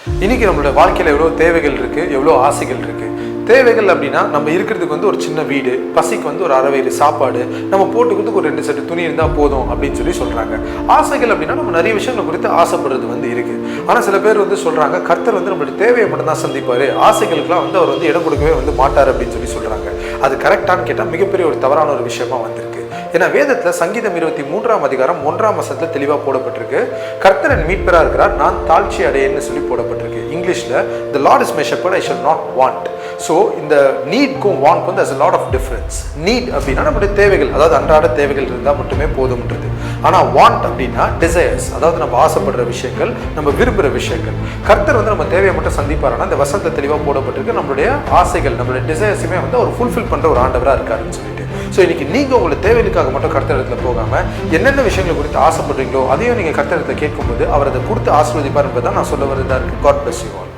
இன்னைக்கு நம்மளோட வாழ்க்கையில் எவ்வளோ தேவைகள் இருக்குது, எவ்வளோ ஆசைகள் இருக்குது. தேவைகள் அப்படின்னா நம்ம இருக்கிறதுக்கு வந்து ஒரு சின்ன வீடு, பசிக்கு வந்து ஒரு அறவேறு சாப்பாடு, நம்ம போட்டுக்கிறதுக்கு ஒரு 2 செட்டு துணி இருந்தால் போதும் அப்படின்னு சொல்கிறாங்க. ஆசைகள் அப்படின்னா நம்ம நிறைய விஷயங்களை குறித்து ஆசைப்படுறது வந்து இருக்குது. ஆனால் சில பேர் வந்து சொல்கிறாங்க, கர்த்தர் வந்து நம்மளுடைய தேவையை மட்டும் தான் சந்திப்பார், ஆசைகளுக்கெல்லாம் வந்து அவர் வந்து இடம் கொடுக்கவே வந்து மாட்டார் அப்படின்னு சொல்கிறாங்க. அது கரெக்டானு கேட்டால் மிகப்பெரிய ஒரு தவறான ஒரு விஷயமா வந்திருக்கு. ஏன்னா வேதத்தில் சங்கீதம் 23ஆம் அதிகாரம் 1ஆம் வசனத்தில் தெளிவாக போடப்பட்டிருக்கு, கர்த்தர் என் மீட்பராக இருக்கிறார், நான் தாழ்ச்சி அடையேன்னு சொல்லி போடப்பட்டிருக்கு. இங்கிலீஷில் the Lord is my shepherd, I shall not want. So இந்த நீட்க்கும் வான்க்கும் there's a lot of difference. Need அப்படின்னா நம்மளுடைய தேவைகள், அதாவது அன்றாட தேவைகள் இருந்தால் மட்டுமே போதும்ன்றது. ஆனால் வாண்ட் அப்படின்னா டிசைர்ஸ், அதாவது நம்ம ஆசைப்படுற விஷயங்கள், நம்ம விரும்புகிற விஷயங்கள். கர்த்தர் வந்து நம்ம தேவையை மட்டும் சந்திப்பாருன்னா இந்த வசனத்தை தெளிவாக போடப்பட்டிருக்கு, நம்மளுடைய ஆசைகள், நம்மளுடைய டிசைர்ஸுமே வந்து அவர் ஃபுல்ஃபில் பண்ணுற ஒரு ஆண்டவராக இருக்காருன்னு சொல்லிட்டு. ஸோ இன்னைக்கு நீங்கள் உங்களை தேவைகளுக்காக மட்டும் கர்த்தர் இடத்துல போகாமல் என்னென்ன விஷயங்களை குறித்து ஆசைப்படுறீங்களோ அதையும் நீங்கள் கர்த்தர் இடத்துல கேட்கும்போது அவர் அதை கொடுத்து ஆசீர்வதிப்பார் என்பதை நான் சொல்ல வரதா இருக்கு. God bless you all.